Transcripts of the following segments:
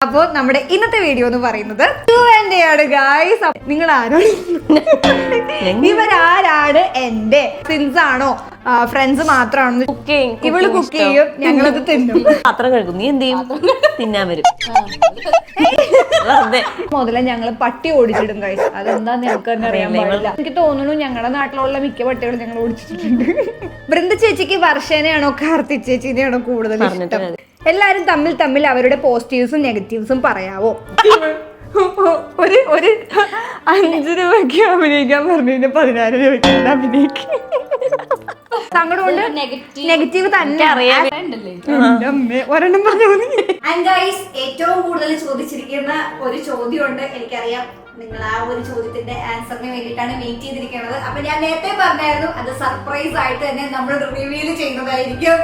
അപ്പോൾ നമ്മുടെ ഇന്നത്തെ വീഡിയോ എന്ന് പറയുന്നത് ആണ് ഗൈസ്. നിങ്ങൾ ആരാണ്? ഇവരാരാണ്? എന്റെ ഫ്രണ്ട്സ് ആണോ ഫ്രണ്ട്സ് മാത്രമാണോ? ഇവള് കുക്ക് ചെയ്യും, ഞങ്ങളത് തിന്നും. പാത്രം കഴുകും, നീ എന്ത് ചെയ്യും? തിന്നാൻ വരും. മുതലേ ഞങ്ങള് പട്ടി ഓടിച്ചിടും ഗൈസ്. അതെന്താന്ന് ഞങ്ങൾക്ക് തന്നെ അറിയാൻ പാടില്ല. എനിക്ക് തോന്നുന്നു ഞങ്ങളുടെ നാട്ടിലുള്ള മിക്ക പട്ടികളും ഞങ്ങൾ ഓടിച്ചിട്ടുണ്ട്. വൃന്ദ ചേച്ചിക്ക് വർഷേനെയാണോ കാർത്തി ചേച്ചിനെയാണോ കൂടുതൽ ഇഷ്ടം? എല്ലാരും തമ്മിൽ തമ്മിൽ അവരുടെ പോസിറ്റീവ്സും നെഗറ്റീവ്സും പറയാവോ? ഒരു 5 രൂപയ്ക്ക് അഭിനയിക്കാൻ പറഞ്ഞു, 16 രൂപയ്ക്ക് അഭിനയിക്കും. തങ്ങളുടെ നെഗറ്റീവ് തന്നെ അറിയാം. ഒരെണ്ണം പറഞ്ഞു. ഏറ്റവും കൂടുതൽ ചോദിച്ചിരിക്കുന്ന ഒരു ചോദ്യമുണ്ട്, എനിക്കറിയാം. നിങ്ങൾ ആ ഒരു ചോദ്യത്തിന്റെ ആൻസറിന് വേണ്ടിയിട്ടാണ് വെയിറ്റ് ചെയ്തിരിക്കുന്നത്. അപ്പൊ ഞാൻ നേരത്തെ പറഞ്ഞായിരുന്നു, അത് സർപ്രൈസ് ആയിട്ട് തന്നെ നമ്മൾ റിവീൽ ചെയ്യുന്നതായിരിക്കും.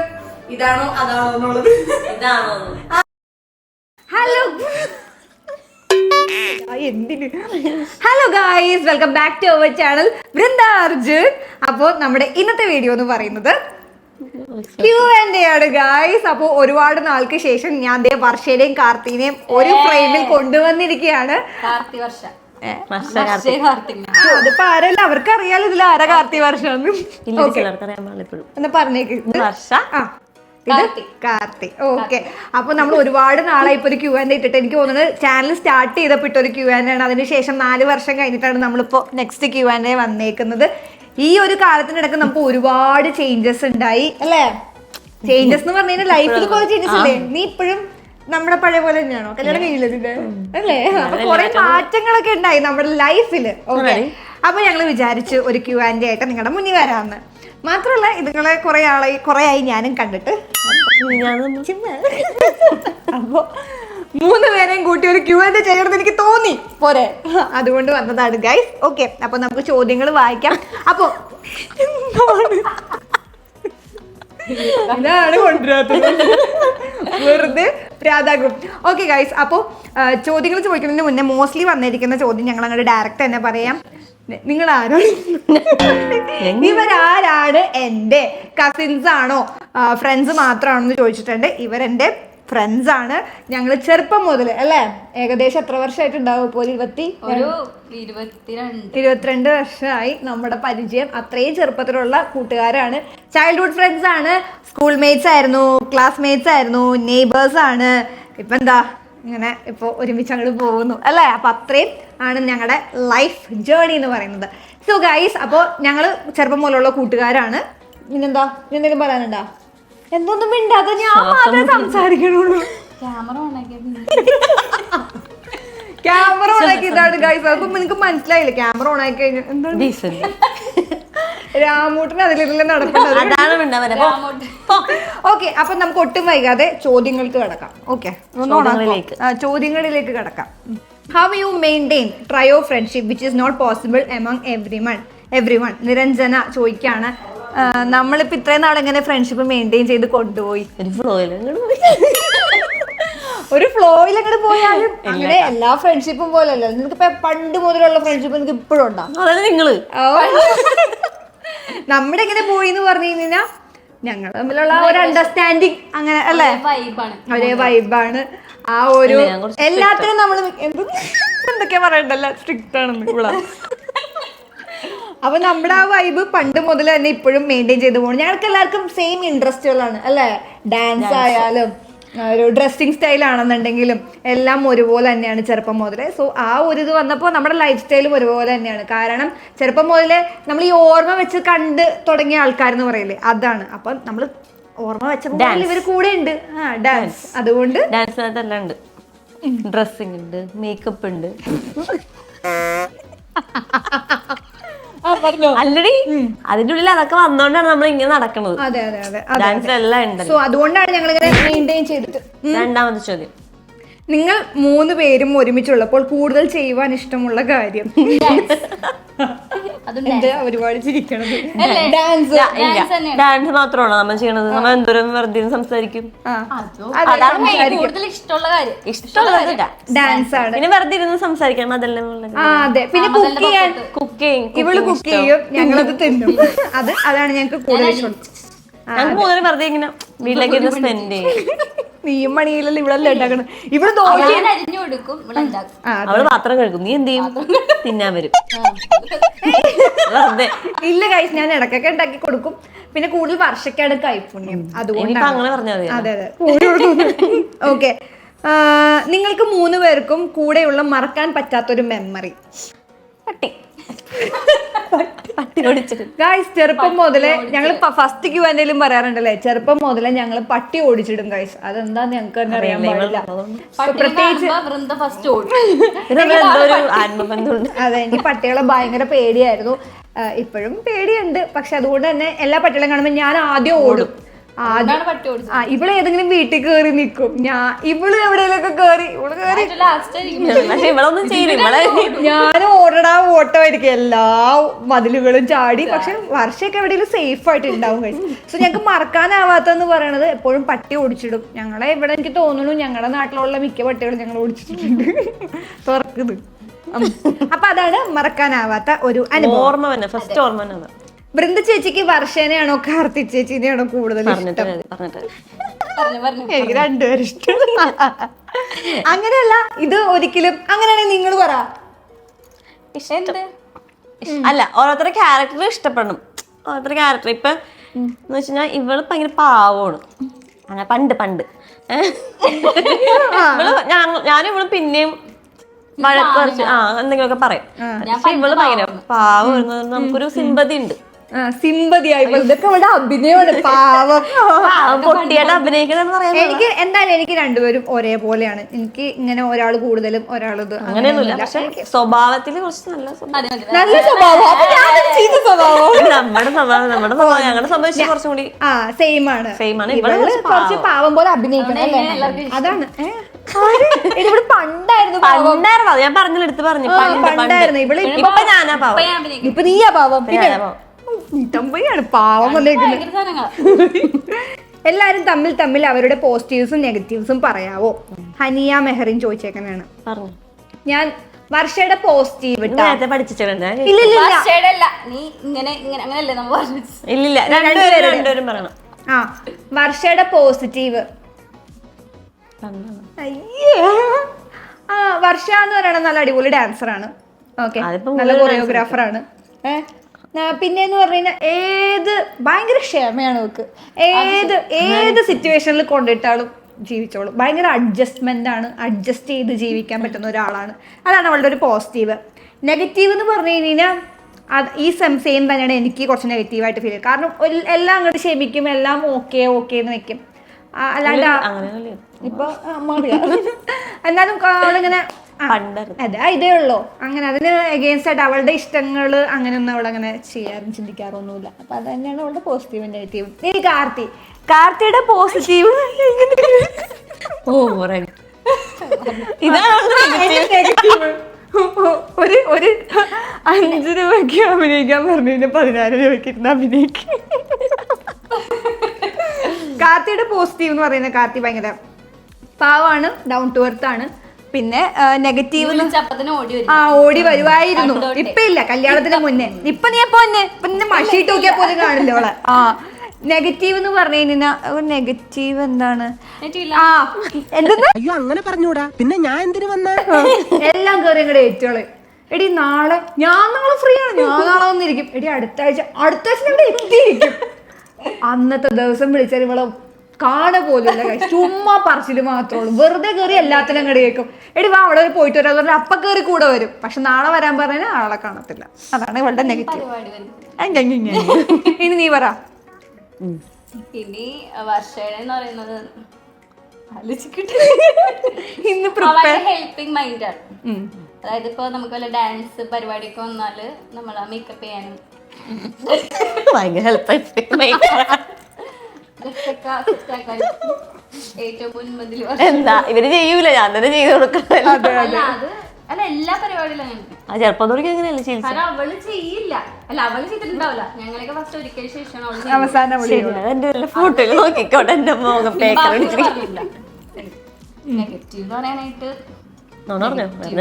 ഇതാണോ അതാണോ എന്നുള്ളത്. Hello hello guys, welcome back to our channel Vrinda Arjun. അപ്പോൾ നമ്മുടെ ഇന്നത്തെ വീഡിയോ എന്ന് പറയുന്നത് Q&A ആണ് ഗായ്സ്. അപ്പോൾ ഒരുപാട് നാൾക്ക് ശേഷം ഞാൻ വർഷയുടെയും കാർത്തിനെയും ഒരു ഫ്രെയിമിൽ കൊണ്ടുവന്നിരിക്കുകയാണ്. അതിപ്പോ ആരല്ല, അവർക്ക് അറിയാലോ ഇതിൽ ആരാ കാർത്തി വർഷം എന്ന് പറഞ്ഞേക്ക്. കാർത്തി. ഓക്കെ. അപ്പൊ നമ്മൾ ഒരുപാട് നാളായി ഇപ്പൊ ഒരു Q&A ഇട്ടിട്ട്. എനിക്ക് തോന്നുന്നത് ചാനൽ സ്റ്റാർട്ട് ചെയ്തപ്പോ ഒരു Q&A ആണ്. അതിനുശേഷം 4 വർഷം കഴിഞ്ഞിട്ടാണ് നമ്മളിപ്പോ നെക്സ്റ്റ് Q&A വന്നേക്കുന്നത്. ഈ ഒരു കാലത്തിനിടക്ക് നമുക്ക് ഒരുപാട് ചേഞ്ചസ് ഉണ്ടായി അല്ലേ? ചേഞ്ചസ് എന്ന് പറഞ്ഞു കഴിഞ്ഞാൽ ലൈഫിൽ കുറെ ചേഞ്ചസ് അല്ലേ? നീ ഇപ്പോഴും നമ്മുടെ പഴയ പോലെ തന്നെയാണോ? കല്യാണം കഴിഞ്ഞില്ലേ അല്ലേ? അപ്പൊ കുറെ മാറ്റങ്ങളൊക്കെ ഉണ്ടായി നമ്മുടെ ലൈഫില്. ഓക്കെ. അപ്പൊ ഞങ്ങള് വിചാരിച്ചു ഒരു Q&A ആയിട്ട് നിങ്ങളുടെ മുന്നിൽ വരാമെന്ന്. മാത്രമല്ല ഇതുങ്ങളെ കുറെ ആയി ഞാനും കണ്ടിട്ട്. അപ്പൊ 3 പേരെയും കൂട്ടി ഒരു Q&A ചെയ്യണമെന്ന് എനിക്ക് തോന്നി പോരെ, അതുകൊണ്ട് വന്നതാണ് ഗൈസ്. ഓക്കെ. അപ്പൊ നമുക്ക് ചോദ്യങ്ങൾ വായിക്കാം. അപ്പൊ ഇതാണ് കൊണ്ടുവരാത്തത്, വെറുതെ പ്രാതാകും. Okay guys. അപ്പോൾ ചോദ്യങ്ങൾ ചോദിക്കുന്നതിന് മുന്നേ മോസ്റ്റ്ലി വന്നിരിക്കുന്ന ചോദ്യം ഞങ്ങൾ അങ്ങോട്ട് ഡയറക്റ്റ് തന്നെ പറയാം. നിങ്ങൾ ആരാണ്? ഇവരാരാണ്? എന്റെ കസിൻസ് ആണോ ഫ്രണ്ട്സ് മാത്രമാണെന്ന് ചോദിച്ചിട്ടുണ്ട്. ഇവരെന്റെ ഫ്രണ്ട്സ് ആണ്. ഞങ്ങൾ ചെറുപ്പം മുതൽ അല്ലേ? ഏകദേശം എത്ര വർഷമായിട്ടുണ്ടാവും? ഇപ്പോൾ 22 വർഷമായി നമ്മുടെ പരിചയം. അത്രയും ചെറുപ്പത്തിലുള്ള കൂട്ടുകാരാണ്, ചൈൽഡ്ഹുഡ് ഫ്രണ്ട്സ് ആണ്, സ്കൂൾ മേറ്റ്സ് ആയിരുന്നു, ക്ലാസ്മേറ്റ്സ് ആയിരുന്നു, നെയ്ബേഴ്സ് ആണ്. ഇപ്പൊ എന്താ ഇങ്ങനെ ഇപ്പോൾ ഒരുമിച്ച് അങ്ങോട്ട് പോകുന്നു അല്ലേ? അപ്പൊ അത്രയും ആണ് ഞങ്ങളുടെ ലൈഫ് ജേർണി എന്ന് പറയുന്നത്. സോ ഗൈസ്, അപ്പോൾ ഞങ്ങൾ ചെറുപ്പം മുതലുള്ള കൂട്ടുകാരാണ്. പിന്നെന്താ, എന്തെങ്കിലും പറയാനുണ്ടോ? എന്തൊന്നും മിണ്ടാതെ ഞാൻ മാത്രമേ സംസാരിക്കണുള്ളൂ. ക്യാമറ ഓണാക്കി ഇതാണ് ഗൈസ്. അപ്പൊ നിനക്ക് മനസ്സിലായില്ലേ? ക്യാമറ ഓണാക്കി കഴിഞ്ഞാൽ എന്താണ് രാമൂട്ടിന് അതിലെല്ലാം നടക്കുന്നത്. ഓക്കെ. അപ്പൊ നമുക്ക് ഒട്ടും വൈകാതെ ചോദ്യങ്ങൾക്ക് കിടക്കാം. ഓക്കെ, ചോദ്യങ്ങളിലേക്ക് കിടക്കാം. How you maintain trio friendship which is not possible among every one? Niranjana ചോദിക്കാണ്. നമ്മളിപ്പോ ഇത്രയും നാളെങ്ങനെ ഫ്രണ്ട്ഷിപ്പ് മെയിൻറ്റെയിൻ ചെയ്ത് കൊണ്ടുപോയി? ഒരു ഫ്ലോയിൽ അങ്ങോട്ട് പോയാലും അങ്ങനെ എല്ലാ ഫ്രണ്ട്ഷിപ്പും പോലെയല്ല. നിനക്കിപ്പോ പണ്ട് മുതലുള്ള ഫ്രണ്ട്ഷിപ്പ് നിനക്ക് ഇപ്പോഴും ഉണ്ടോ? നിങ്ങള് നമ്മുടെ എങ്ങനെ പോയി എന്ന് പറഞ്ഞു കഴിഞ്ഞാൽ ഞങ്ങൾ തമ്മിലുള്ള ഒരു അണ്ടർസ്റ്റാൻഡിങ് അങ്ങനെ അല്ലേ? ഒരേ വൈബാണ്. ആ ഒരു എല്ലാത്തിനും നമ്മൾ എന്തൊക്കെയാ പറയണ്ടല്ലോ, സ്ട്രിക്റ്റ് ആണെന്ന് ഇവിടെ. അപ്പൊ നമ്മുടെ ആ വൈബ് പണ്ട് മുതൽ തന്നെ ഇപ്പോഴും മെയിൻറ്റെയിൻ ചെയ്ത് പോകണം. ഞങ്ങൾക്ക് എല്ലാവർക്കും സെയിം ഇൻട്രസ്റ്റുകളാണ് അല്ലേ? ഡാൻസ് ആയാലും ഒരു ഡ്രസ്സിങ് സ്റ്റൈൽ ആണെന്നുണ്ടെങ്കിലും എല്ലാം ഒരുപോലെ തന്നെയാണ് ചെറുപ്പം മുതലേ. സോ ആ ഒരു ഇത് വന്നപ്പോൾ നമ്മുടെ ലൈഫ് സ്റ്റൈലും ഒരുപോലെ തന്നെയാണ്. കാരണം ചെറുപ്പം മുതലേ നമ്മൾ ഈ ഓർമ്മ വെച്ച് കണ്ട് തുടങ്ങിയ ആൾക്കാരെന്ന് പറയില്ലേ, അതാണ്. അപ്പം നമ്മൾ ഓർമ്മ വെച്ചപ്പോൾ ഇവർ കൂടെ ഉണ്ട്. ഡാൻസ്, അതുകൊണ്ട് ഡാൻസിനകത്തെല്ലാം ഉണ്ട്. ഡ്രസ്സിങ് ഉണ്ട്, മേക്കപ്പ് ഉണ്ട്. ആൾറെഡി അതിന്റെ ഉള്ളിൽ അതൊക്കെ വന്നോണ്ടാണ് നമ്മൾ ഇങ്ങനെ നടക്കുന്നത്. ഡാൻസ് എല്ലാം ഉണ്ട്. സോ അതുകൊണ്ടാണ് ഞങ്ങൾ ഇങ്ങനെ മെയിൻറ്റെയിൻ ചെയ്തിട്ട്. രണ്ടാമത്തെ ചോദ്യം, നിങ്ങൾ 3 പേരും ഒരുമിച്ചുള്ളപ്പോൾ കൂടുതൽ ചെയ്യുവാൻ ഇഷ്ടമുള്ള കാര്യം? ഒരുപാട് ചിരിക്കണത് ഡാൻസ് മാത്രമാണോ നമ്മൾ ചെയ്യണത്? നമ്മൾ എന്തോരം വെറുതെ സംസാരിക്കും. ഡാൻസ് ആണ്. പിന്നെ വെറുതെ ഇരുന്ന് സംസാരിക്കണം, അതെല്ലാം. അതെ. പിന്നെ കുക്കിംഗ്, ഇവള് കുക്ക് ചെയ്യും, ഞങ്ങളത് തിന്നും. അതാണ് ഞങ്ങൾക്ക് കൂടുതൽ ഇഷ്ടം. ഞങ്ങൾക്ക് കൂടുതൽ വെറുതെ ഇങ്ങനെ വീട്ടിലേക്ക് ഇരുന്ന് സ്പെൻഡ് ചെയ്യും. നീയും മണിയിലല്ലോ ഇവിടെ ഉണ്ടാക്കണം. ഇവിടെ ദോശ അരിഞ്ഞു കൊടുക്കും, അവള് പാത്രം കഴുകും, നീ എന്ത് ചെയ്യും? തിന്നാൻ വരും. ഇല്ല ഗൈസ്, ഞാൻ ഇടയ്ക്കൊക്കെ ഉണ്ടാക്കി കൊടുക്കും. പിന്നെ കൂടുതൽ വർഷക്കാണ് കൈപ്പുണ്യം, അതുകൊണ്ട് അങ്ങനെ പറഞ്ഞാൽ മതി. അതെ അതെ. ഓക്കെ, നിങ്ങൾക്ക് 3 പേർക്കും കൂടെയുള്ള മറക്കാൻ പറ്റാത്തൊരു മെമ്മറി. പട്ടി ഓടിച്ചിട്ട് ഗൈസ്, ചെറുപ്പം മുതലേ ഞങ്ങൾ ഫസ്റ്റ് ക്യൂ എന്തെങ്കിലും പറയാറുണ്ടല്ലേ, ചെറുപ്പം മുതലേ ഞങ്ങൾ പട്ടി ഓടിച്ചിടും ഗൈസ്. അതെന്താന്ന് ഞങ്ങൾക്ക് തന്നെ അറിയാൻ പാടില്ല. പ്രത്യേകിച്ച് അതെ, എനിക്ക് പട്ടികളെ ഭയങ്കര പേടിയായിരുന്നു. ഇപ്പോഴും പേടിയുണ്ട്. പക്ഷെ അതുകൊണ്ട് തന്നെ എല്ലാ പട്ടികളെയും കാണുമ്പോൾ ഞാൻ ആദ്യം ഓടും. ഇവള് ഏതെങ്കിലും വീട്ടിൽ കയറി നിക്കും, ഇവള് എവിടെയെങ്കിലൊക്കെ കേറി ഞാൻ ഓട്ടമായിരിക്കും എല്ലാ മതിലുകളും ചാടി. പക്ഷെ വർഷമൊക്കെ എവിടെയെങ്കിലും സേഫ് ആയിട്ട് ഉണ്ടാവും കഴിച്ചു. സോ ഞങ്ങൾക്ക് മറക്കാനാവാത്തെന്ന് പറയണത് എപ്പോഴും പട്ടി ഓടിച്ചിടും. ഞങ്ങളെ ഇവിടെ എനിക്ക് തോന്നുന്നു ഞങ്ങളുടെ നാട്ടിലുള്ള മിക്ക പട്ടികളും ഞങ്ങൾ ഓടിച്ചിട്ടുണ്ട്. തുറക്കുന്നത്. അപ്പൊ അതാണ് മറക്കാനാവാത്ത ഒരു അനുഭവം. ഫസ്റ്റ് ഓർമ്മ. വൃന്ദ ചേച്ചിക്ക് വർഷേനെയാണോ കാർത്തി ചേച്ചിനെയാണോ കൂടുതൽ ഇഷ്ടം? എനിക്ക് രണ്ടുപേരും ഇഷ്ടം. അങ്ങനെയല്ല, ഇത് ഒരിക്കലും അങ്ങനെയാണെങ്കിൽ നിങ്ങൾ പറ. അല്ല, ഓരോരുത്തരുടെ ക്യാരക്ടർ ഇഷ്ടപ്പെടണം. ഓരോരുത്തരുടെ ക്യാരക്ടർ ഇപ്പൊ എന്ന് വെച്ചാൽ ഇവള് ഭയങ്കര പാവമാണ്. അങ്ങനെ പണ്ട് ഞാനിവള് പിന്നെയും വഴക്ക് കുറച്ച് എന്തെങ്കിലുമൊക്കെ പറയും. പക്ഷെ ഇവള് ഭയങ്കര പാവം, നമുക്കൊരു സിമ്പതി ഉണ്ട്. സിമ്പതിയായി. ഇതൊക്കെ ഇവിടെ അഭിനയമാണ്. പാവം പൊട്ടിയായിട്ട് അഭിനയിക്കണമെന്ന് പറയാം. എനിക്ക് എന്തായാലും എനിക്ക് രണ്ടുപേരും ഒരേപോലെയാണ്. എനിക്ക് ഇങ്ങനെ ഒരാൾ കൂടുതലും ഒരാളത് അങ്ങനെയൊന്നുമില്ല. പക്ഷെ സ്വഭാവത്തിൽ കുറച്ച് നല്ല സ്വഭാവം, നമ്മുടെ സ്വഭാവം ഞങ്ങളുടെ സംബന്ധിച്ച് കുറച്ചും കൂടി സെയിം ആണ്. കുറച്ച് പാവം പോലെ അഭിനയിക്കണം അല്ലേ? അതാണ്. ഇവിടെ പണ്ടായിരുന്നു, ഞാൻ പറഞ്ഞെടുത്ത് പറഞ്ഞു പണ്ടായിരുന്നു. ഇവിടെ ഇപ്പൊ ഞാനാ പാവം, ഇപ്പൊ നീയാ പാവം. പിന്നെ പാവം വന്നേക്കുന്നത്. എല്ലാരും തമ്മിൽ അവരുടെ പോസിറ്റീവ്സും നെഗറ്റീവ്സും പറയാവോ? ഹനിയ മെഹറിൻ ചോദിച്ചേക്കാനാണ്. ഞാൻ വർഷയുടെ പോസിറ്റീവ് വർഷയുടെ പോസിറ്റീവ്. വർഷ എന്ന് പറയണ നല്ല അടിപൊളി ഡാൻസറാണ്. ഓക്കെ, നല്ല കൊറിയോഗ്രാഫറാണ്. പിന്നെന്ന് പറഞ്ഞു കഴിഞ്ഞാൽ ഭയങ്കര ക്ഷമയാണ് അവർക്ക്. ഏത് സിറ്റുവേഷനിൽ കൊണ്ടിട്ടാലും ജീവിച്ചോളും. ഭയങ്കര അഡ്ജസ്റ്റ്മെന്റ് ആണ്, അഡ്ജസ്റ്റ് ചെയ്ത് ജീവിക്കാൻ പറ്റുന്ന ഒരാളാണ്. അതാണ് അവളുടെ ഒരു പോസിറ്റീവ്. നെഗറ്റീവ് എന്ന് പറഞ്ഞു കഴിഞ്ഞാൽ ഈ സെയിം തന്നെയാണ് എനിക്ക് കുറച്ച് നെഗറ്റീവായിട്ട് ഫീൽ ചെയ്യും. കാരണം എല്ലാം അങ്ങോട്ട് ക്ഷമിക്കും, എല്ലാം ഓക്കെ എന്ന് വെക്കും. അല്ലാണ്ട് ഇപ്പൊ എന്നാലും അവളിങ്ങനെ ഇതേ ഉള്ളൂ. അങ്ങനെ അതിന് എഗെയിൻസ്റ്റ് ആയിട്ട് അവളുടെ ഇഷ്ടങ്ങള് അങ്ങനെയൊന്നും അവളങ്ങനെ ചിന്തിക്കാറൊന്നുമില്ല. അപ്പൊ അത് തന്നെയാണ് അവളുടെ പോസിറ്റീവ് നെഗറ്റീവ്. ഇനി കാർത്തിയുടെ പോസിറ്റീവ് ഒരു 5 രൂപയ്ക്ക് അഭിനയിക്കാൻ പറഞ്ഞു, 14 രൂപയ്ക്ക് ഇരുന്ന് അഭിനയിക്കും. കാർത്തിയുടെ പോസിറ്റീവ് എന്ന് പറയുന്നത് കാർത്തി ഭയങ്കര പാവാണ്, ഡൗൺ ടു എർത്ത് ആണ്. പിന്നെ നെഗറ്റീവ് ഓടി വരുവായിരുന്നു. ഇപ്പൊ ഇല്ല, കല്യാണത്തിന് മുന്നേ. ഇപ്പൊ നീ നിന്നെ മഷിയിട്ട് നോക്കിയാൽ പോലും കാണില്ല അവളെ. നെഗറ്റീവ് എന്ന് പറഞ്ഞു കഴിഞ്ഞാൽ നെഗറ്റീവ് എന്താണ്? അയ്യോ അങ്ങനെ പറഞ്ഞൂടാ, പിന്നെ ഞാൻ എന്തിനു വന്ന എല്ലാം കയറി ഇങ്ങടെ ഏറ്റോളെ. എടി നാളെ ഫ്രീ ആണ്, ഞാൻ നാളെ വന്നിരിക്കും. എടി അടുത്ത ആഴ്ച ഇവിടെ എത്തിയിരിക്കും. അന്നത്തെ ദിവസം വിളിച്ചാൽ ഇവളെ കാണ പോലും ചുമ്മാ പറച്ചില് മാത്രമേ ഉള്ളൂ. വെറുതെ കയറി എല്ലാത്തിനും അങ്ങോട്ട് കേൾക്കും. എടി വാ അവിടെ പോയിട്ട് വരാൻ പറഞ്ഞാൽ അപ്പ കയറി കൂടെ വരും. പക്ഷെ നാളെ വരാൻ പറഞ്ഞാൽ ആളെ കാണത്തില്ല. അതാണ് ഇവളുടെ നെഗറ്റീവ്. ഇനി നീ പറ. ഇനി വർഷയെന്ന് പറയുന്നത് ഇന്ന് ഹെൽപ്പിംഗ് മൈൻഡാണ്. അതായത് ഇപ്പൊ നമുക്ക് വല്ല ഡാൻസ് പരിപാടിയൊക്കെ വന്നാല് നമ്മള് മേക്കപ്പ് ചെയ്യാനും ഭയങ്കര ഹെൽപ്പ് ഏറ്റവും മുൻപന്തിൽ എന്താ ഇവര് ചെയ്യൂല, ഞാൻ തന്നെ ചെയ്ത് കൊടുക്കാം. അല്ല എല്ലാ പരിപാടിയിലും ചെറുപ്പം അങ്ങനെയല്ല ചെയ്യില്ല. അവള് ചെയ്യില്ല. അല്ല അവള് ചെയ്തിട്ടുണ്ടാവില്ല. ഞങ്ങളൊക്കെ ഫസ്റ്റ് ഒരിക്കൽ ശേഷമാണ് അവസാനം ഫോട്ടോ നോക്കിക്കോട്ടെ. എന്റെ മുഖം നെഗറ്റീവ് പറയാനായിട്ട്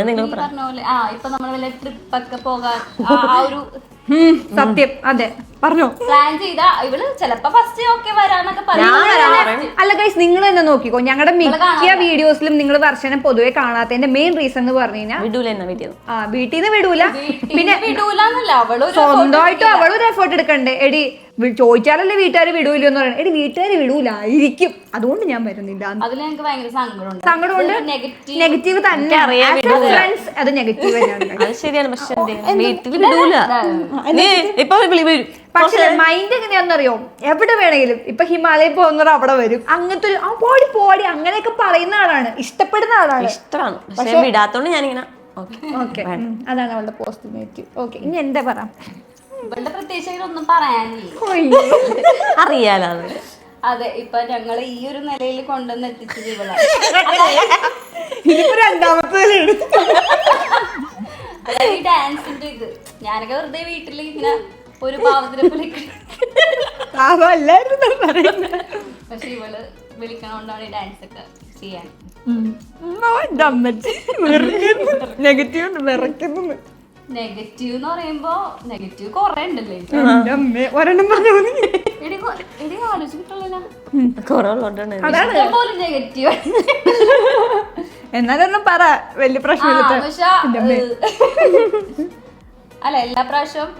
നിങ്ങൾ പറഞ്ഞ പോലെ ഇപ്പൊ നമ്മള് വല്ല ട്രിപ്പൊക്കെ പോകാൻ ആ ഒരു സത്യം അതെ പറഞ്ഞോ. പ്ലാൻ ചെയ്താ ഇവള് ചിലപ്പോ ഫസ്റ്റ് ഓക്കെ വരാന്നൊക്കെ പറയും. അല്ല ഗൈസ് നിങ്ങൾ തന്നെ നോക്കിക്കോ, ഞങ്ങളുടെ മിക്ക വീഡിയോസിലും നിങ്ങൾ വർഷനെ പൊതുവെ കാണാത്തതിന്റെ മെയിൻ റീസൺ എന്ന് പറഞ്ഞു കഴിഞ്ഞാൽ വീട്ടിൽ നിന്ന് വിടൂല, പിന്നെ വിടൂലെന്നല്ല അവള് സ്വന്തമായിട്ടും അവളൊരു എഫേർട്ട് എടുക്കണ്ടേ. എടി ചോദിച്ചാലല്ലേ വീട്ടുകാർ വിടൂല്ലോ എന്ന് പറയുന്നത്. എടി വീട്ടുകാർ വിടൂലായിരിക്കും, അതുകൊണ്ട് ഞാൻ വരുന്നില്ല. അതിൽ ഞങ്ങൾക്ക് ഭയങ്കര സങ്കടമുണ്ട്. സങ്കടമുണ്ട്, നെഗറ്റീവ് തന്നെ ഫ്രണ്ട്സ്, അത് നെഗറ്റീവ് തന്നെയാണ്. ശരിയാണ്. പക്ഷെ വീട്ടിൽ വിടൂല. പക്ഷെ മൈൻഡ് എങ്ങനെയാണെന്നറിയോ, എവിടെ വേണമെങ്കിലും ഇപ്പൊ ഹിമാലയം പോകുന്നവർ അവിടെ വരും, അങ്ങനത്തെ ഒരു പോടി പോടി അങ്ങനെയൊക്കെ പറയുന്ന ആളാണ്, ഇഷ്ടപ്പെടുന്ന ആളാണ്. ഇഷ്ടമാണ് പക്ഷെ വിടാത്തോണ്ട് ഞാനിങ്ങനെ ഓക്കെ, അതാണ് അവളുടെ പോസിറ്റീവ്. ഓക്കെ, ഇനി എന്താ പറയാ, ഇവളുടെ പ്രത്യേകിച്ച് ഒന്നും പറയാനില്ല, അറിയാലോ. അതെ ഇപ്പൊ ഞങ്ങള് ഈ ഒരു നിലയിൽ കൊണ്ടുവന്ന് എത്തിച്ചത് ഇവളാണ്. ഇതിപ്പോ രണ്ടാമത്തെ അതായത് ഈ ഡാൻസിന്റെ ഇത് ഞാനൊക്കെ വെറുതെ വീട്ടില് ഇങ്ങനെ ഒരു പാവത്തിനെ പക്ഷെ ഇവള് വിളിക്കണോണ്ടാണ് ഈ ഡാൻസ് ഒക്കെ ചെയ്യാൻ. നെഗറ്റീവ് എന്ന് പറയുമ്പോ നെഗറ്റീവ് കൊറേ ഉണ്ടല്ലേ. എടി ആലോചിച്ചിട്ടുള്ള പോലെ നെഗറ്റീവ് എന്നാലും പറ, വലിയ പ്രശ്നമില്ല. അല്ല എല്ലാ പ്രാവശ്യവും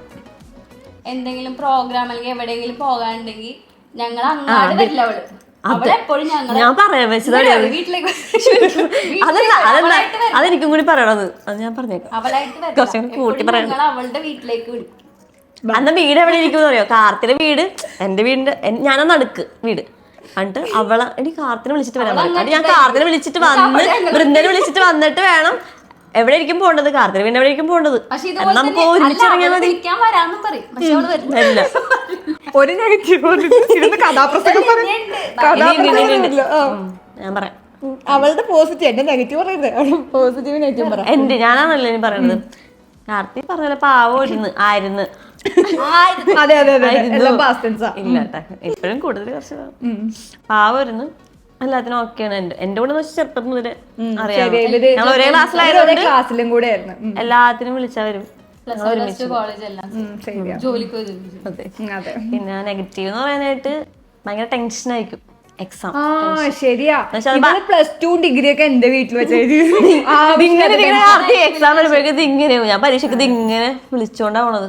എന്തെങ്കിലും പ്രോഗ്രാം അല്ലെങ്കിൽ എവിടെയെങ്കിലും പോകാനുണ്ടെങ്കിൽ ഞങ്ങൾ അങ്ങാട് വരില്ല. അവളെപ്പോഴും ഞാൻ പറയാൻ വെച്ചതാണ്. അതെനിക്കും കൂടി പറയണത്, അത് ഞാൻ പറഞ്ഞേക്കാം. അവളുടെ വീട്ടിലേക്ക് വിടും. അന്ന് വീട് എവിടെ ഇരിക്കും അറിയോ? കാർത്തിയുടെ വീട്, എന്റെ വീടിന്റെ, ഞാനൊന്ന് അടുക്ക് വീട്. എന്നിട്ട് അവളെ എനിക്ക് കാർത്തിനെ വിളിച്ചിട്ട് വരാൻ പറയും. എന്നിട്ട് ഞാൻ കാർത്തിനെ വിളിച്ചിട്ട് വന്ന് ബൃന്ദനെ വിളിച്ചിട്ട് വന്നിട്ട് വേണം എവിടെ ഇരിക്കും പോകേണ്ടത്, കാർത്തിക പിന്നെ എവിടെ ഇരിക്കും പോകേണ്ടത്. നമുക്ക് ഒരുമിച്ചിറങ്ങിയാൽ മതി. ഒരു നെഗറ്റീവ് ഞാൻ പറയാം അവളുടെ പോസിറ്റീവ്, എന്റെ നെഗറ്റീവ് പറയുന്നത്. പോസിറ്റീവ് നെഗറ്റീവ് പറയാം. എന്റെ ഞാനാണല്ലോ ഇനി പറയുന്നത്. കാർത്തി പറഞ്ഞ പാവമായിരുന്നു ആയിരുന്നു. അതെ അതെ അതെ, എല്ലാം പാസ്റ്റ് ടെൻസാ. ഇല്ലാട്ടെ, ഇപ്പോഴും കൂടുതൽ കുറച്ച് പാവമായിരുന്നു. എല്ലാത്തിനും ഓക്കെയാണ്. എന്റെ കൂടെ ചെറുപ്പം മുതലേ അറിയാം, ഒരേ ക്ലാസ്സിലും കൂടെ ആയിരുന്നു. എല്ലാത്തിനും വിളിച്ചാ വരും. പിന്നെ നെഗറ്റീവ് എന്ന് പറയാനായിട്ട് ഭയങ്കര ടെൻഷൻ ആയിരിക്കും എക്സാം. ശരിയാ, പ്ലസ് ടു ഡിഗ്രി ഒക്കെ എന്റെ വീട്ടിൽ വെച്ചാൽ എക്സാം വരുമ്പോഴേക്കും ഇത് ഇങ്ങനെയാവും. ഞാൻ പരീക്ഷയ്ക്ക് ഇത് ഇങ്ങനെ വിളിച്ചോണ്ടാ പോണത്.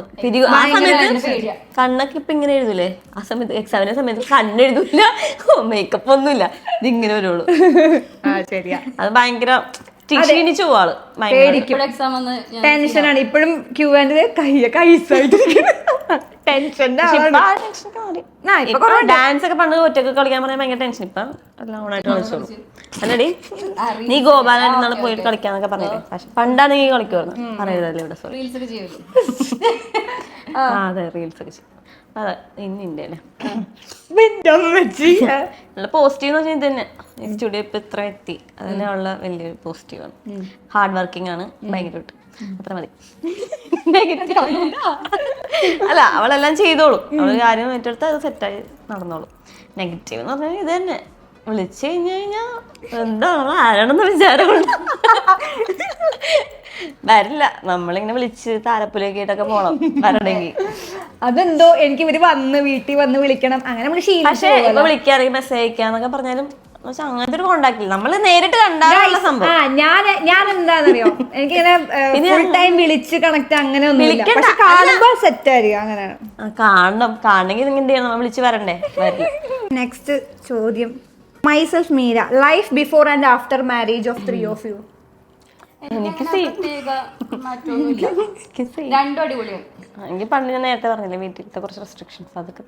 ആ സമയത്ത് കണ്ണൊക്കെ ഇപ്പൊ ഇങ്ങനെ എഴുതൂലേ, ആ സമയത്ത് എക്സാമിന്റെ സമയത്ത് കണ്ണെഴുതൂല, മേക്കപ്പ് ഒന്നുമില്ല, ഇതിങ്ങനെ വരുള്ളൂ. ശരിയാ, അത് ഭയങ്കര ക്ഷീണിച്ചു പോവാള്. ടെൻഷനാണ് ഇപ്പോഴും. ക്യൂ ആൻഡ് കൈസായിട്ട് ഡാൻസ് ഒക്കെ പണ്ട് ഒറ്റക്ക് കളിക്കാൻ പറയാൻ ഭയങ്കര ടെൻഷൻ. ഇപ്പൊ എല്ലാം ഓണായിട്ട് കളിച്ചോളൂ. അല്ലടി നീ ഗോപാലായിട്ട് പോയിട്ട് കളിക്കാന്നൊക്കെ പറഞ്ഞില്ലേ? പക്ഷെ പണ്ടാണ് നീ കളിക്കുമായിരുന്നു, പറയരുതല്ലേ ഇവിടെ. സോറി. അതെ, റീൽസ് ഒക്കെ ചെയ്യും. അതെ, ഇന്നിന്റെ അല്ലേ നല്ല പോസിറ്റീവ് എന്ന് വെച്ചാൽ ഇത് തന്നെ. സ്റ്റുഡിയോ ഇപ്പൊ ഇത്ര എത്തി, അതന്നെ ഉള്ള വലിയൊരു പോസിറ്റീവാണ്. ഹാർഡ് വർക്കിംഗ് ആണ് ഭയങ്കരമായിട്ട്, അത്ര മതി. അല്ല, അവളെല്ലാം ചെയ്തോളും, അവള് കാര്യം ഏറ്റെടുത്ത് അത് സെറ്റായി നടന്നോളും. നെഗറ്റീവ് എന്ന് പറഞ്ഞാൽ ഇത് തന്നെ, വിളിച്ചു കഴിഞ്ഞാൽ എന്താണ് ആരാണെന്ന് വിചാരമുണ്ട്. വരില്ല, നമ്മളിങ്ങനെ വിളിച്ച് താലപ്പൊലിയൊക്കെ പോണം വരണമെങ്കിൽ. അതെന്തോ എനിക്ക് ഇവര് വന്ന് വീട്ടിൽ വന്ന് വിളിക്കണം അങ്ങനെ പക്ഷെ ഇപ്പൊ വിളിക്കാറ് മെസ്സേജ് അയക്കാന്നൊക്കെ പറഞ്ഞാലും അങ്ങനത്തെ ഒരു കോണ്ടാക്ട് ഇല്ല. നമ്മള് നേരിട്ട് കണ്ടാലുള്ള സംഭവം. ഞാൻ എന്താണെന്നറിയോ, എനിക്കിങ്ങനെ ഫുൾ ടൈം വിളിച്ച് കണക്ട് അങ്ങനെ ഒന്നും കാണുമ്പോ സെറ്റ് ആയിരിക്കും. അങ്ങനെയാണ്. കാണണമെങ്കിൽ എന്ത് ചെയ്യണം, നമ്മൾ വിളിച്ച് വരണ്ടേ? നെക്സ്റ്റ് ചോദ്യം, myself Meera, life before and after marriage of 3 of you. എനിക്ക് രണ്ടും അടിപൊളിയാണ്. എനിക്ക് പണ്ട് ഞാൻ നേരത്തെ പറഞ്ഞില്ലേ വീട്ടിലത്തെ കുറച്ച് റെസ്ട്രിക്ഷൻസ്, അതൊക്കെ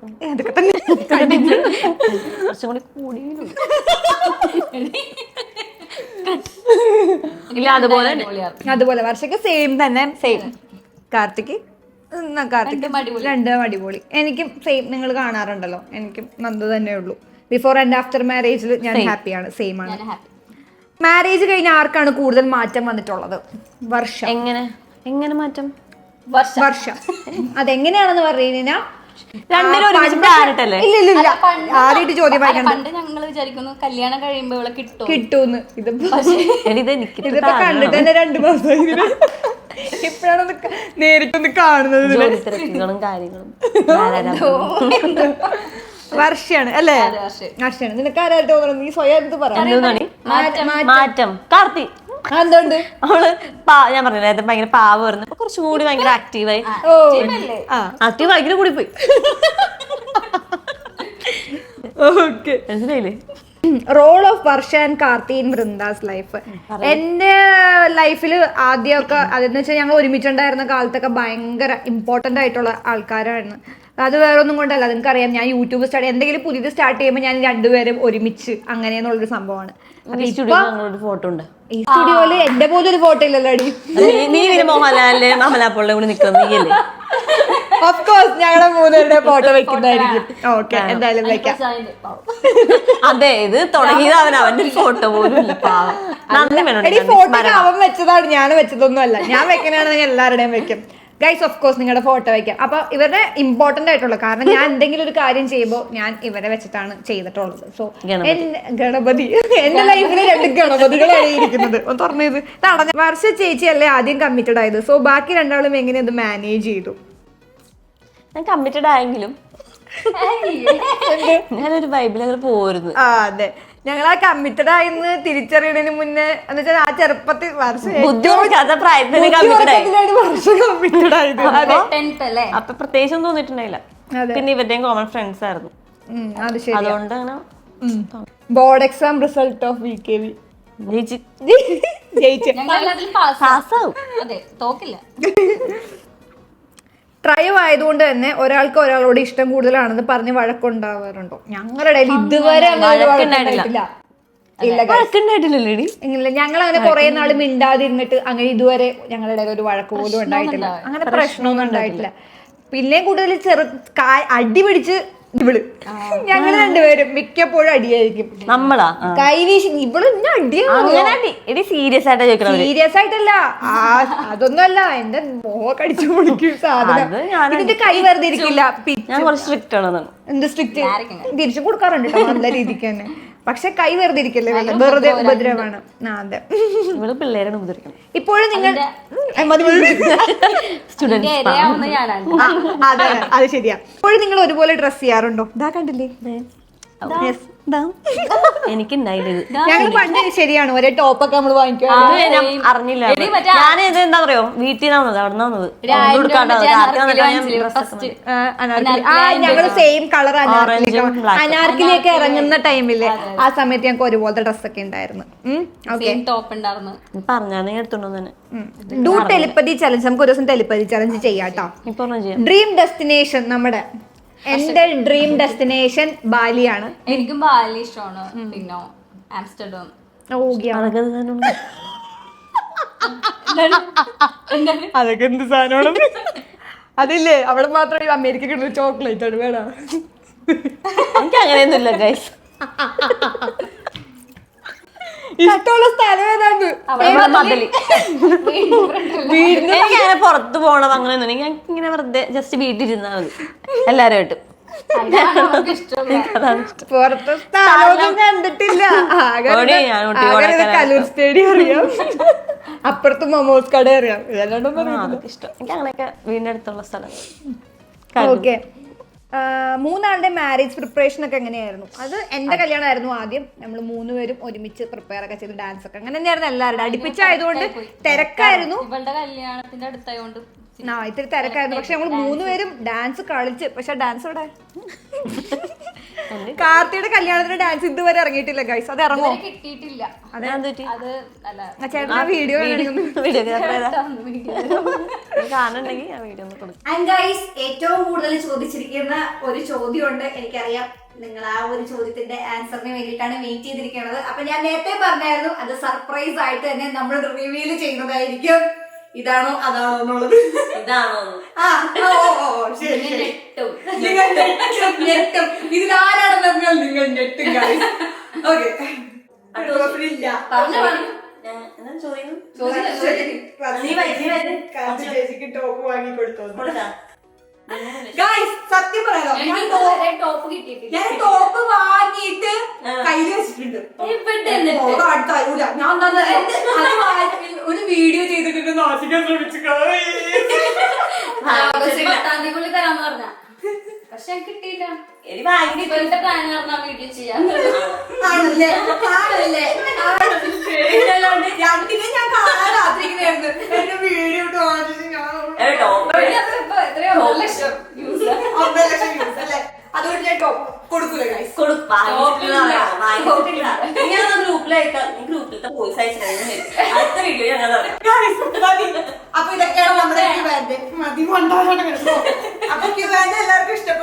കുറച്ചും കൂടി കൂടിയില്ല. അതുപോലെ വർഷക്ക് സെയിം തന്നെ, സെയിം. കാർത്തിക് രണ്ടും അടിപൊളി. എനിക്കും സെയിം. നിങ്ങൾ കാണാറുണ്ടല്ലോ, എനിക്കും നന്ദു തന്നെ ഉള്ളൂ. ബിഫോർ ആൻഡ് ആഫ്റ്റർ മാരേജിൽ ഞാൻ ഹാപ്പിയാണ്, സെയിം ആണ്. മാരേജ് കഴിഞ്ഞ ആർക്കാണ് കൂടുതൽ മാറ്റം വന്നിട്ടുള്ളത്? വർഷ. എങ്ങനെ മാറ്റം? വർഷ. അതെങ്ങനെയാണെന്ന് പറഞ്ഞു കഴിഞ്ഞാൽ ആദ്യമായിട്ട് ചോദ്യം പണ്ട് ഞങ്ങൾ വിചാരിക്കുന്നു കല്യാണം കഴിയുമ്പോ ഇവിടെ കിട്ടൂന്ന്. ഇതിപ്പോ കണ്ടിട്ട് തന്നെ 2 മാസം ഇപ്പഴാണ് നേരിട്ടൊന്ന് കാണുന്നത്. ജോലി തിരക്കുകളും കാര്യങ്ങളും. വർഷയാണ് അല്ലേ? വർഷയാണ്. നിനക്ക് ആരായിട്ട് തോന്നണം? നീ സ്വയം എടുത്ത് പറ. മാറ്റം. കാർത്തി എന്തുകൊണ്ട്? അവള് ഞാൻ പറഞ്ഞില്ല നേരത്തെ ഭയങ്കര പാവായിരുന്നു. അപ്പൊ കുറച്ചും കൂടി ഭയങ്കര ആക്റ്റീവായി. ആക്റ്റീവ് ഭയങ്കര കൂടി പോയി. ഓക്കെ, മനസ്സിലായില്ലേ? Role of Varsha and Karthi in Vrinda's life. എന്റെ ലൈഫിൽ ആദ്യമൊക്കെ അതെന്ന് വെച്ചാൽ ഞങ്ങൾ ഒരുമിച്ചുണ്ടായിരുന്ന കാലത്തൊക്കെ ഭയങ്കര ഇമ്പോർട്ടന്റ് ആയിട്ടുള്ള ആൾക്കാരാണ്. അത് വേറെ ഒന്നും കൊണ്ടല്ല, നിങ്ങൾക്കറിയാം ഞാൻ യൂട്യൂബ് എന്തെങ്കിലും പുതിയത് സ്റ്റാർട്ട് ചെയ്യുമ്പോൾ ഞാൻ രണ്ടുപേരും ഒരുമിച്ച് അങ്ങനെയെന്നുള്ളൊരു സംഭവമാണ്. ഫോട്ടോ ഉണ്ട് ഈ സ്റ്റുഡിയോയില് എന്റെ പോലും ഒരു ഫോട്ടോ ഇല്ലല്ലോ അടി. നീ മോഹൻലാലിന്റെ അമലാപ്പോളിന്റെ കൂടെ നിൽക്കുന്നത് നീയല്ലേ? ഓഫ് കോഴ്സ് ഞങ്ങളുടെ മൂന്നുപേരുടെ ഫോട്ടോ വെക്കുന്നതായിരിക്കും. ഓക്കെ, എന്തായാലും വെക്കാം. അതെ, ഇത് തുടങ്ങിയത് അവന്റെ ഒരു ഫോട്ടോ പോലും ഇല്ല. ഫോട്ടോ അവൻ വെച്ചതാണ്, ഞാൻ വെച്ചതൊന്നും അല്ല. ഞാൻ വെക്കണാണെങ്കിൽ എല്ലാവരുടെയും വെക്കും. ഗൈസ്, ഓഫ് കോഴ്സ് നിങ്ങളുടെ ഫോട്ടോ വെക്കാം. അപ്പൊ ഇവരുടെ ഇമ്പോർട്ടന്റ് ആയിട്ടുള്ള, കാരണം ഞാൻ എന്തെങ്കിലും ഒരു കാര്യം ചെയ്യുമ്പോൾ ഞാൻ ഇവരെ വെച്ചിട്ടാണ് ചെയ്തിട്ടുള്ളത്. സോ ഗണപതി എന്റെ ലൈഫിൽ 2 ഗണപതികളാണ് ഇരിക്കുന്നത്. ഒന്ന് തുറന്നത് തടഞ്ഞ വർഷ ചേച്ചിയല്ലേ ആദ്യം കമ്മിറ്റഡ് ആയത്. സോ ബാക്കി രണ്ടാളും എങ്ങനെ അത് മാനേജ് ചെയ്തു? ഞാൻ കമ്മിറ്റഡ് ആയെങ്കിലും ഞാനൊരു ബൈബിൾ അങ്ങനെ പോരുന്നു. അതെ, ഞങ്ങൾ ആ കമ്മിറ്റഡ് ആയിന്ന് തിരിച്ചറിയണതിന് മുന്നേ എന്ന് വെച്ചാൽ ആ ചെറുപ്പത്തിൽ വർഷം കമ്മിറ്റഡ് ആയത്. അപ്പൊ പ്രത്യേകിച്ചൊന്നും തോന്നിട്ടുണ്ടായില്ല. പിന്നെ ഇവരുടെയും കോമൺ ഫ്രണ്ട്സ് ആയിരുന്നു. അത് ശരി. അതുകൊണ്ട് അങ്ങനെ board exam result of VKV ജയിച്ചു. ട്രയോ ആയതുകൊണ്ട് തന്നെ ഒരാൾക്ക് ഒരാളോട് ഇഷ്ടം കൂടുതലാണെന്ന് പറഞ്ഞ് വഴക്കുണ്ടാവാറുണ്ടോ? ഞങ്ങളുടെ ഇടയിൽ ഇതുവരെ ഇല്ല. ഞങ്ങൾ അങ്ങനെ കുറെ നാൾ മിണ്ടാതിരുന്നിട്ട് അങ്ങനെ ഇതുവരെ ഞങ്ങളുടെ ഇടയിൽ ഒരു വഴക്ക് പോലും ഉണ്ടായിട്ടില്ല. അങ്ങനെ പ്രശ്നമൊന്നും ഉണ്ടായിട്ടില്ല. പിന്നെ കൂടുതൽ അടി പിടിച്ച് ഇവള് ഞങ്ങൾ രണ്ടുപേരും മിക്കപ്പോഴും അടിയായിരിക്കും. നമ്മളാ കൈവീശി ഇവള് അടി സീരിയസ് ആയിട്ട് ചോദിക്കണം. സീരിയസ് ആയിട്ടല്ല, അതൊന്നുമല്ല. എന്റെ മോഹൊക്കെ അടിച്ചു പൊളിക്കും സാധനം. ഇതിന്റെ കൈ വെറുതെ ഇരിക്കില്ല. ഞാൻ കുറച്ച് സ്ട്രിക്റ്റ് ആണ്. എന്ത് സ്ട്രിക്റ്റ്? തിരിച്ചു കൊടുക്കാറുണ്ട് കേട്ടോ നല്ല രീതിക്ക് തന്നെ. പക്ഷെ കൈ വെറുതെ ഇരിക്കല്ലേ, വെറുതെ ഉപദ്രവമാണ്. അതെ, ഇവിടെ പിള്ളേരാണ് ഉപദ്രവിക്കണം. ഇപ്പോഴും നിങ്ങൾ അതെ, അത് ശരിയാ. ഇപ്പോഴും നിങ്ങൾ ഒരുപോലെ ഡ്രസ് ചെയ്യാറുണ്ടോ? ഇതാ കണ്ടില്ലേ, ഞങ്ങൾ പണ്ട് ശരിയാണ് ഒരേ ടോപ്പൊക്കെ നമ്മൾ വാങ്ങിക്കും. അറിഞ്ഞില്ല. ഞാനിത് എന്താ പറയോ, വീട്ടിൽ നിന്നാണ് അവിടെ വന്നത്. ഞങ്ങള് സെയിം കളർ അനാർക്കിലിയൊക്കെ ഇറങ്ങുന്ന ടൈമില്ലേ, ആ സമയത്ത് ഞങ്ങൾക്ക് ഒരുപോലത്തെ ഡ്രസ്സൊക്കെ ഉണ്ടായിരുന്നു. പറഞ്ഞാണ് എടുത്തോണ്ടോ തന്നെ. Do telepathy challenge. നമുക്ക് ഒരു ദിവസം ടെലിപ്പതി ചലഞ്ച് ചെയ്യാട്ടോ. Dream destination. നമ്മുടെ എന്റെ ഡ്രീം ഡെസ്റ്റിനേഷൻ ബാലിയാണ്. എനിക്കും ബാലി ഇഷ്ടമാണ്. പിന്നെ ആംസ്റ്റർഡാം. അതൊക്കെ എന്ത് സാധനമാണ്? അതില്ലേ അവിടെ മാത്രം അമേരിക്ക കിട്ടുന്ന ചോക്ലേറ്റ് ആണ്. വേണം എനിക്ക് അങ്ങനെയൊന്നുമില്ല ഗൈസ്. ഇഷ്ടമുള്ള സ്ഥലം ഏതാണ്? എനിക്കങ്ങനെ പുറത്ത് പോകണം അങ്ങനെയൊന്നും. ഞാൻ ഇങ്ങനെ വെറുതെ ജസ്റ്റ് വീട്ടിലിരുന്നാ മതി എല്ലാരുമായിട്ടും. പുറത്തെ സ്ഥലമൊന്നും കണ്ടിട്ടില്ല. കലൂർ സ്റ്റേഡിയം അറിയാം, അപ്പുറത്ത് മൊമോസ് കട അറിയാം. അതൊക്കെ ഇഷ്ടം. എനിക്ക് അങ്ങനെയൊക്കെ വീടിന്റെ അടുത്തുള്ള സ്ഥലം. ഓക്കെ, 3 ആളുടെ മാരേജ് പ്രിപ്പറേഷൻ ഒക്കെ എങ്ങനെയായിരുന്നു? അത് എന്റെ കല്യാണമായിരുന്നു ആദ്യം. നമ്മൾ 3 പേരും ഒരുമിച്ച് പ്രിപ്പയർ ഒക്കെ ചെയ്ത് ഡാൻസ് ഒക്കെ അങ്ങനെ തന്നെയായിരുന്നു. എല്ലാവരുടെ അടുപ്പിച്ചായതുകൊണ്ട് തിരക്കായിരുന്നു. ഇവളുടെ കല്യാണത്തിന്റെ അടുത്തായോണ്ട് ഇത്തിരി തിരക്കായിരുന്നു. പക്ഷെ ഞങ്ങൾ 3 പേരും ഡാൻസ് കളിച്ച്. പക്ഷെ ഡാൻസ് ഇവിടെ കാർത്തിയുടെ കല്യാണത്തിന് ഡാൻസ് ഇതുവരെ ഇറങ്ങിയിട്ടില്ല ഗൈസ്. അത് ഇറങ്ങോ? കിട്ടിയിട്ടില്ല. ചേട്ടൻ വീഡിയോ ഏറ്റവും കൂടുതൽ ചോദിച്ചിരിക്കുന്ന ഒരു ചോദ്യമുണ്ട്. എനിക്കറിയാം നിങ്ങൾ ആ ഒരു ചോദ്യത്തിന്റെ ആൻസറിന് വേണ്ടിയിട്ടാണ് വെയിറ്റ് ചെയ്തിരിക്കുന്നത്. അപ്പൊ ഞാൻ നേരത്തെ പറഞ്ഞായിരുന്നു അത് സർപ്രൈസ് ആയിട്ട് തന്നെ നമ്മൾ റിവീൽ ചെയ്യുന്നതായിരിക്കും. ഇതാണോ അതാണോ എന്നുള്ളത്? ഇതാണോ? ഇതിലാരാണെന്ന് നിങ്ങൾ ഞെട്ടും. ചേച്ചിക്ക് ടോപ്പ് വാങ്ങി കൊടുത്തോ? സത്യം പറയാലോ, ഞാൻ ടോപ്പ് വാങ്ങിയിട്ട് കയ്യിൽ വെച്ചിട്ടുണ്ട്. ഞാൻ ഒരു വീഡിയോ ചെയ്തിട്ട് നാശിക്കാൻ ശ്രമിച്ചു. ഓഗസ്റ്റ് 10-ാം തീയതി തരാന്ന് പറഞ്ഞ, പക്ഷെ കിട്ടിയില്ല. ഇപ്പോഴത്തെ പ്ലാൻ പറഞ്ഞാ വീഡിയോ ചെയ്യാൻ. ആണല്ലേ രണ്ടിനെ ഞാൻ കാണാൻ കാത്തിരിക്കുന്നതായിരുന്നു. എന്റെ വീഡിയോ ഇട്ട് വാങ്ങിച്ചിട്ട് ഞാൻ 1 ലക്ഷം views. 1.5 ലക്ഷം views അല്ലേ? അതുകൊണ്ട് ഞാൻ കൊടുക്കൂല guys. ഗ്രൂപ്പിലത്തെ വോയിസ് അയച്ചിട്ടുണ്ടെങ്കിൽ അടുത്ത വീഡിയോ ഞങ്ങൾ Guys, മതി. അപ്പൊ ഇതൊക്കെയാണ് നമ്മുടെ Q&A. മതി കൊണ്ടാണ്. അപ്പൊ Q&A എല്ലാവർക്കും ഇഷ്ടപ്പെട്ടു.